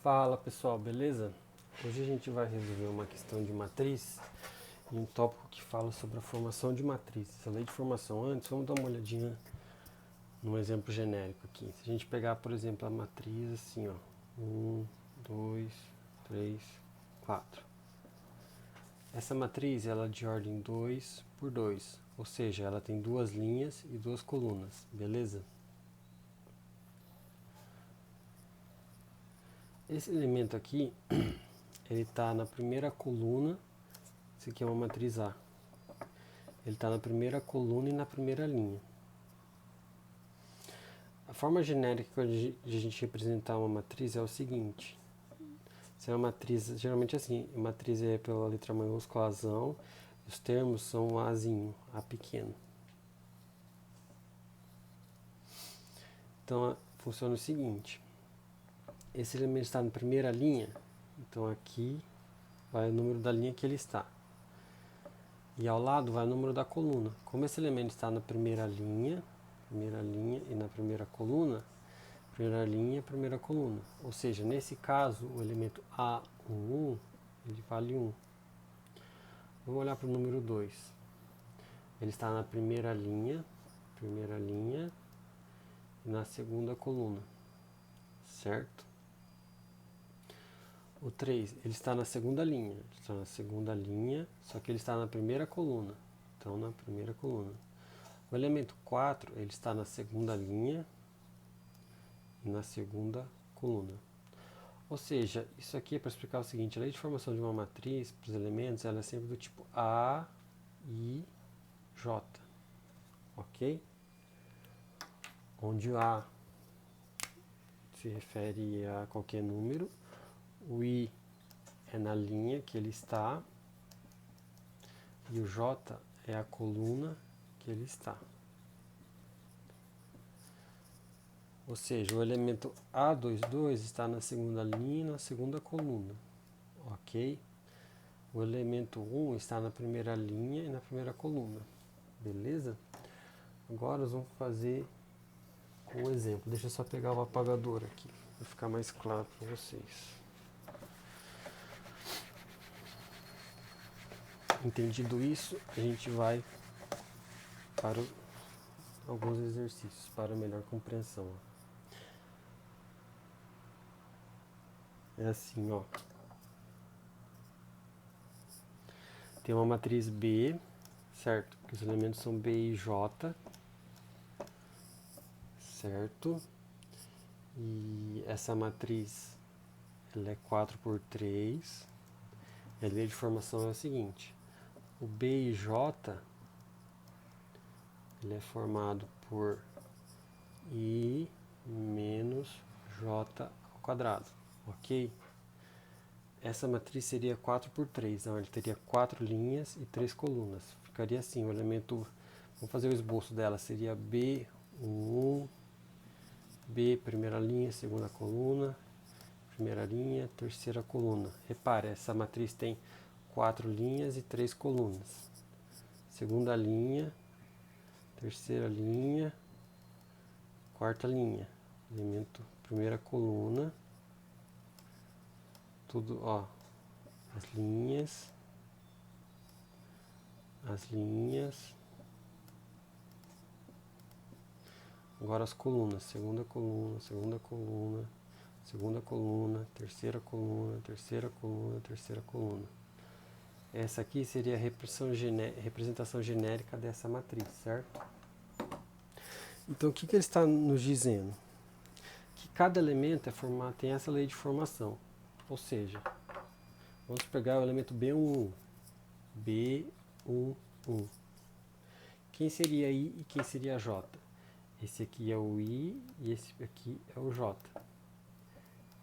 Fala pessoal, beleza? Hoje a gente vai resolver uma questão de matriz e um tópico que fala sobre a formação de matrizes. A lei de formação antes, vamos dar uma olhadinha num exemplo genérico aqui. Se a gente pegar, por exemplo, a matriz assim, ó, 1, 2, 3, 4. Essa matriz ela é de ordem 2 por 2, ou seja, ela tem duas linhas e duas colunas, beleza? Esse elemento aqui, ele está na primeira coluna. Isso aqui é uma matriz A. Ele está na primeira coluna e na primeira linha. A forma genérica de a gente representar uma matriz é o seguinte. Se é uma matriz, geralmente assim, a matriz é pela letra maiúscula Azão, os termos são Azinho, A pequeno. Então, funciona o seguinte. Esse elemento está na primeira linha, então aqui vai o número da linha que ele está. E ao lado vai o número da coluna. Como esse elemento está na primeira linha e na primeira coluna, primeira linha, primeira coluna. Ou seja, nesse caso, o elemento A11, ele vale 1. Vamos olhar para o número 2. Ele está na primeira linha e na segunda coluna, certo? O 3, ele está na segunda linha, só que ele está na primeira coluna, então na primeira coluna. O elemento 4, ele está na segunda linha e na segunda coluna. Ou seja, isso aqui é para explicar o seguinte: a lei de formação de uma matriz para os elementos ela é sempre do tipo A, I, J, ok? Onde o A se refere a qualquer número, o I é na linha que ele está e o J é a coluna que ele está. Ou seja, o elemento A22 está na segunda linha e na segunda coluna, ok? O elemento 1 está na primeira linha e na primeira coluna, beleza? Agora nós vamos fazer um exemplo. Deixa eu só pegar o apagador aqui, para ficar mais claro para vocês. Entendido isso, a gente vai para alguns exercícios para melhor compreensão. É assim, ó. Tem uma matriz B, certo? Que os elementos são B e J, certo? E essa matriz ela é 4 por 3. A lei de formação é o seguinte: o B e J ele é formado por I menos J ao quadrado, ok? Essa matriz seria 4 por 3, então ele teria 4 linhas e 3 colunas. Ficaria assim, o elemento, vamos fazer o esboço dela, seria B1, B, primeira linha, segunda coluna, primeira linha, terceira coluna. Repare, essa matriz tem 4 linhas e 3 colunas. Segunda linha, terceira linha, quarta linha. Elemento, primeira coluna, tudo, ó, as linhas, agora as colunas, segunda coluna, segunda coluna, terceira coluna, terceira coluna, terceira coluna. Essa aqui seria a representação genérica dessa matriz, certo? Então o que ele está nos dizendo? Que cada elemento tem essa lei de formação. Ou seja, vamos pegar o elemento B11. B11. Quem seria I e quem seria J? Esse aqui é o I e esse aqui é o J.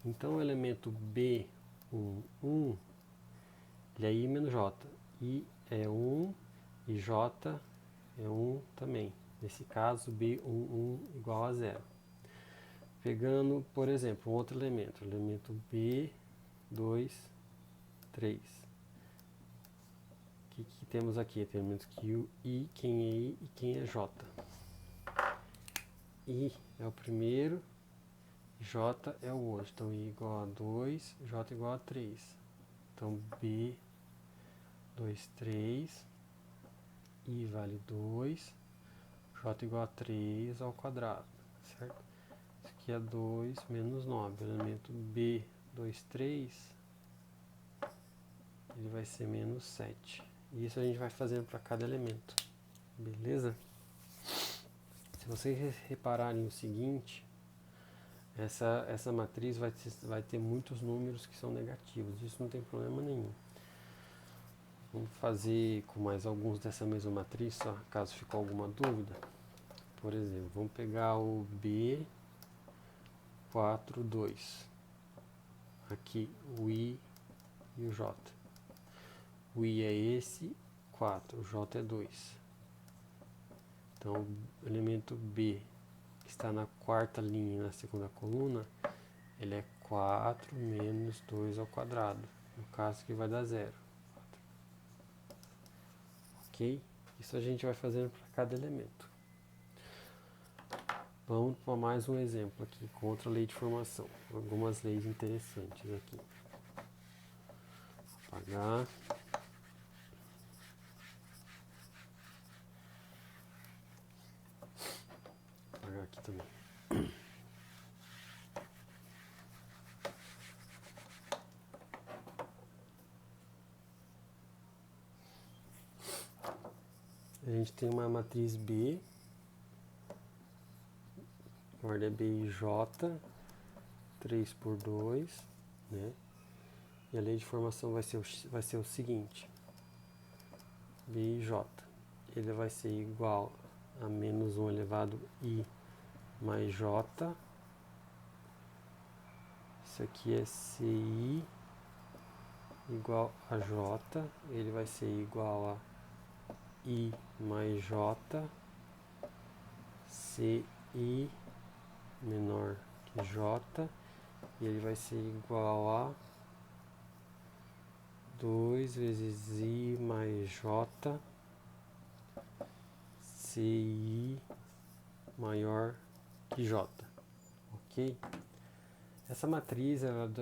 Então o elemento B11 ele é I menos J. I é 1 e J é 1 também. Nesse caso, B11 igual a 0. Pegando, por exemplo, um outro elemento, o elemento B23. O que temos aqui? Temos que o I, quem é I e quem é J. I é o primeiro J é o outro. Então, I igual a 2, J igual a 3. Então, B, 2, 3. I vale 2. J igual a 3 ao quadrado. Certo? Isso aqui é 2 menos 9. O elemento B, 2, 3, ele vai ser menos 7. E isso a gente vai fazendo para cada elemento. Beleza? Se vocês repararem o seguinte, essa matriz vai ter muitos números que são negativos. Isso não tem problema nenhum. Vamos fazer com mais alguns dessa mesma matriz, só caso ficou alguma dúvida. Por exemplo, vamos pegar o B4, 2. Aqui o I e o J. O I é esse, 4. O J é 2. Então, o elemento B, que está na quarta linha e na segunda coluna, ele é 4 menos 2 ao quadrado. No caso que vai dar 0. Ok? Isso a gente vai fazendo para cada elemento. Vamos para mais um exemplo aqui, com outra lei de formação. Algumas leis interessantes aqui. Apagar. Apagar aqui também. A gente tem uma matriz B, a ordem é B e J, 3 por 2, né? E a lei de formação vai ser o seguinte, B e J, ele vai ser igual a menos 1 elevado I mais J, isso aqui é CI igual a J, ele vai ser igual a I mais J, CI menor que J, e ele vai ser igual a 2 vezes I mais J, CI maior que J, ok? Essa matriz ela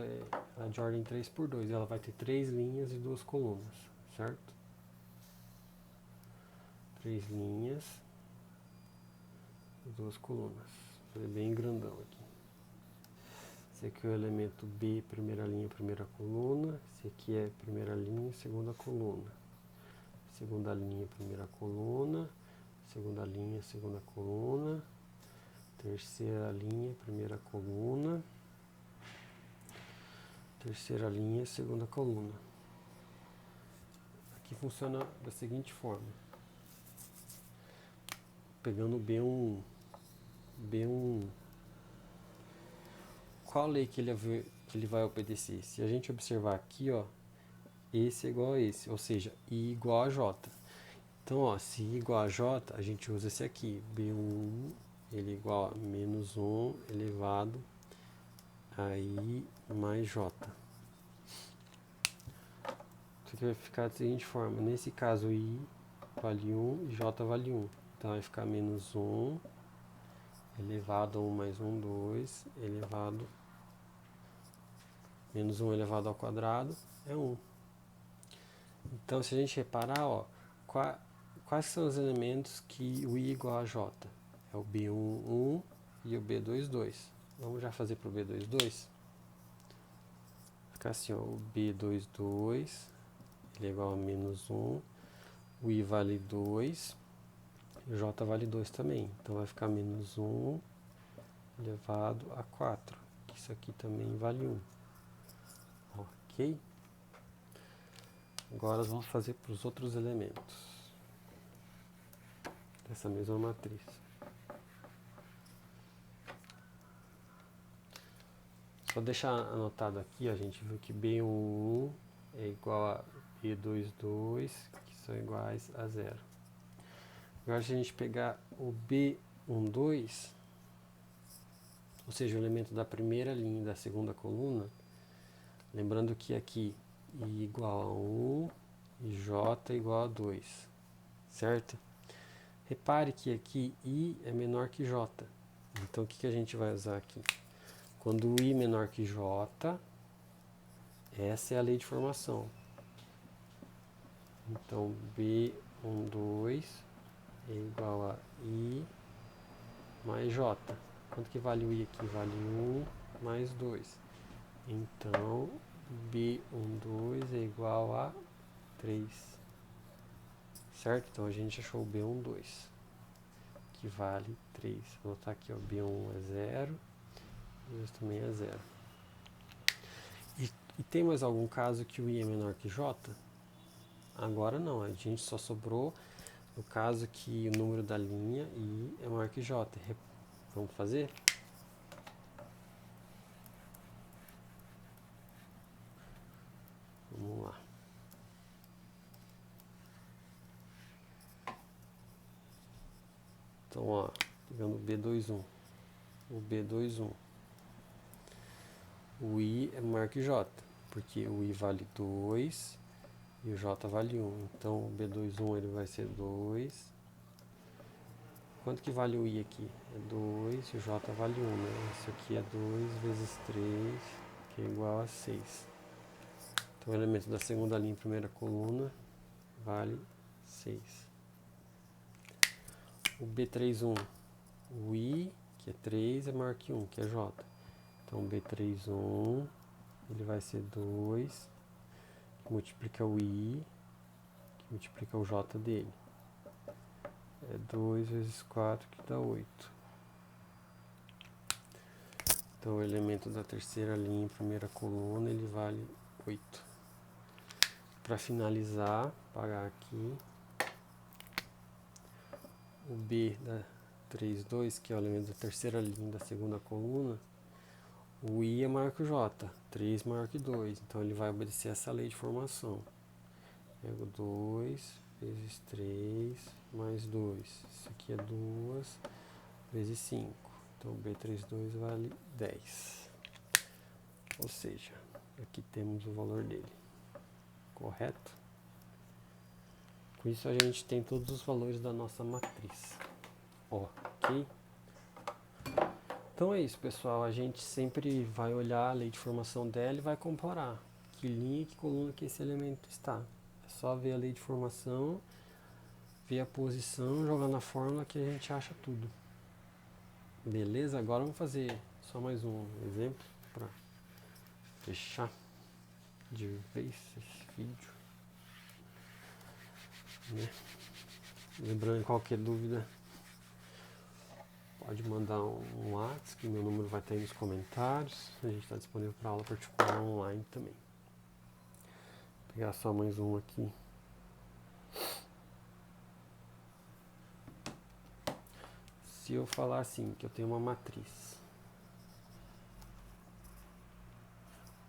é de ordem 3 por 2, ela vai ter 3 linhas e 2 colunas, certo? 3 linhas e 2 colunas, é bem grandão aqui. Esse aqui é o elemento B, primeira linha, primeira coluna. Esse aqui é primeira linha, segunda coluna. Segunda linha, primeira coluna. Segunda linha, segunda coluna. Terceira linha, primeira coluna. Terceira linha, segunda coluna. Aqui funciona da seguinte forma. Pegando o B1, qual lei que ele vai obedecer? Se a gente observar aqui, ó, esse é igual a esse, ou seja, I igual a J. Então, ó, se I igual a J, a gente usa esse aqui, B1, ele é igual a menos 1 elevado a I mais J. Isso aqui vai ficar da seguinte forma, nesse caso I vale 1 e J vale 1. Então vai ficar menos 1 elevado a 1 mais 1, 2, elevado menos 1 elevado ao quadrado é 1. Então, se a gente reparar, ó, quais são os elementos que o I igual a J? É o B1, 1 e o B2, 2. Vamos já fazer para o B2, 2. Fica assim, ó, o B2, 2, ele é igual a menos 1, o I vale 2, e o J vale 2 também. Então, vai ficar menos 1 elevado a 4, que isso aqui também vale 1. Ok? Agora vamos fazer para os outros elementos dessa mesma matriz. Só deixar anotado aqui, a gente viu que B11 é igual a B22, que são iguais a 0. Agora, se a gente pegar o B12, ou seja, o elemento da primeira linha e da segunda coluna, lembrando que aqui I igual a 1 e J igual a 2, certo? Repare que aqui I é menor que J. Então, o que a gente vai usar aqui? Quando o I menor que J, essa é a lei de formação. Então, B12 é igual a I mais J. Quanto que vale o I aqui? Vale 1 mais 2. Então, B12 é igual a 3. Certo? Então, a gente achou o B12, que vale 3. Vou botar aqui, ó, B1 é 0, B2 também é 0. E tem mais algum caso que o I é menor que J? Agora não, a gente só sobrou no caso que o número da linha I é maior que J. Vamos fazer? Vamos lá. Então, ó, pegando o B21. O B21. O I é maior que J, porque o I vale 2 e o J vale 1. Então, o B21 ele vai ser 2. Quanto que vale o I aqui? É 2 e o J vale 1, né? Isso aqui é 2 vezes 3, que é igual a 6. Então, o elemento da segunda linha, primeira coluna, vale 6. O B31, o I, que é 3, é maior que 1, que é J. Então, B31, ele vai ser 2, que multiplica o I, que multiplica o J dele. É 2 vezes 4, que dá 8. Então, o elemento da terceira linha, primeira coluna, ele vale 8. Para finalizar, pagar aqui, o B da 32, que é o elemento da terceira linha da segunda coluna, o I é maior que o J, 3 maior que 2, então ele vai obedecer essa lei de formação. Pego 2 vezes 3 mais 2, isso aqui é 2 vezes 5, então B32 vale 10. Ou seja, aqui temos o valor dele, correto? Com isso a gente tem todos os valores da nossa matriz. Ok? Então é isso, pessoal. A gente sempre vai olhar a lei de formação dela e vai comparar que linha e que coluna que esse elemento está. É só ver a lei de formação, ver a posição, jogar na fórmula que a gente acha tudo. Beleza? Agora vamos fazer só mais um exemplo para fechar de vez esse vídeo. Né? Lembrando, qualquer dúvida, pode mandar um WhatsApp, que meu número vai estar aí nos comentários. A gente está disponível para aula particular online também. Vou pegar só mais um aqui. Se eu falar assim, que eu tenho uma matriz.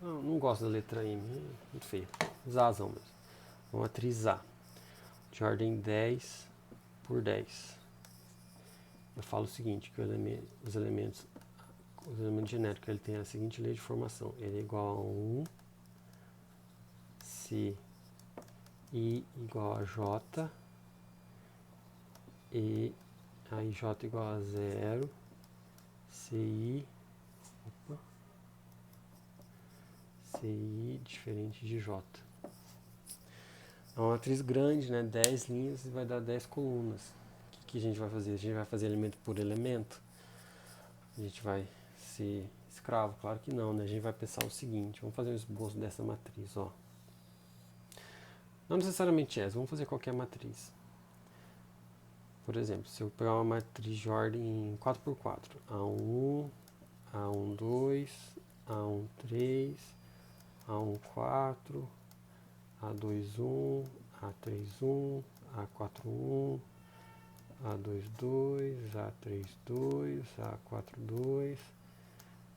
Não gosto da letra M, muito feio. Zazão mesmo. Uma matriz A, de ordem 10 por 10. Eu falo o seguinte, que os elementos genéricos, ele tem a seguinte lei de formação. Ele é igual a 1, se I igual a J, e aí J igual a 0, CI diferente de J. É uma matriz grande, né? 10 linhas e vai dar 10 colunas. O que a gente vai fazer? A gente vai fazer elemento por elemento? A gente vai ser escravo? Claro que não, né? A gente vai pensar o seguinte, vamos fazer um esboço dessa matriz, ó. Não necessariamente essa, vamos fazer qualquer matriz. Por exemplo, se eu pegar uma matriz de ordem 4x4, A1, A12, A13, A14, A21, A31, A41, A22, A32, A42,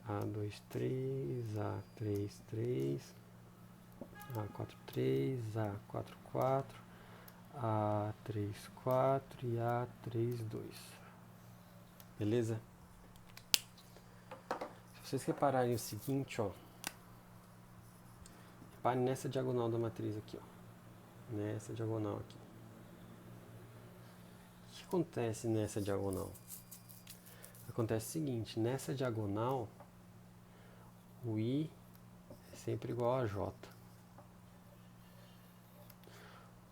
A23, A33, A43, A44, A34 e A32. Beleza? Se vocês repararem o seguinte, ó. Reparem nessa diagonal da matriz aqui, ó. Nessa diagonal aqui. O que acontece nessa diagonal? Acontece o seguinte, nessa diagonal o I é sempre igual a J.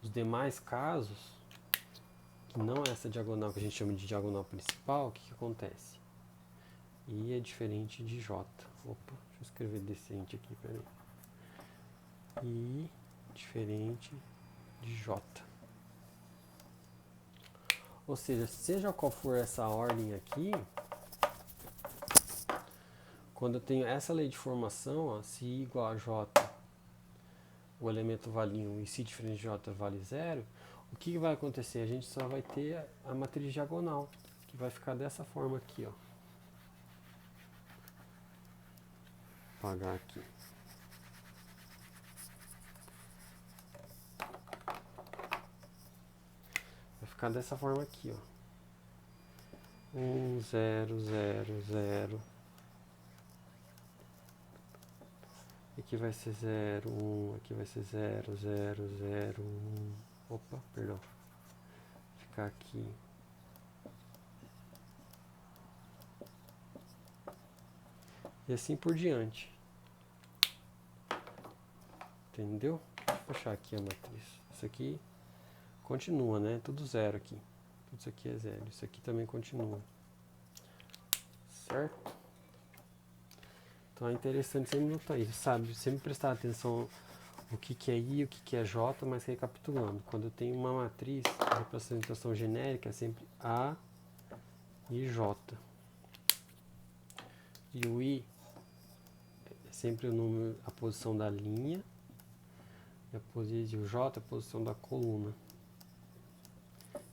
Os demais casos, que não é essa diagonal que a gente chama de diagonal principal, o que acontece? I é diferente de J. Opa, deixa eu escrever decente aqui, peraí. I diferente de J. Ou seja qual for essa ordem aqui, quando eu tenho essa lei de formação, ó, se I igual a J, o elemento vale 1 e se diferente de J vale 0, o que vai acontecer? A gente só vai ter a matriz diagonal, que vai ficar dessa forma aqui, ó. Vou apagar aqui. Vai ficar dessa forma aqui, ó. 1, 0, 0, 0. Aqui vai ser 0, 1. Aqui vai ser 0, 0, 0, 1. Opa, perdão. Vou ficar aqui. E assim por diante. Entendeu? Deixa eu fechar aqui a matriz. Isso aqui continua, né? Tudo 0 aqui. Tudo isso aqui é 0. Isso aqui também continua. Certo? Então é interessante sempre notar isso, sabe? Sempre prestar atenção o que é I, o que é J, mas recapitulando. Quando eu tenho uma matriz, a representação genérica é sempre A e J. E o I é sempre o número, a posição da linha, e o J é a posição da coluna.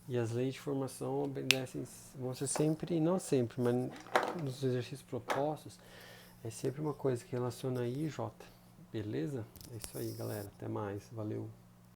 E as leis de formação obedecem, vão ser sempre, não sempre, mas nos exercícios propostos, é sempre uma coisa que relaciona I e J. Beleza? É isso aí, galera. Até mais. Valeu.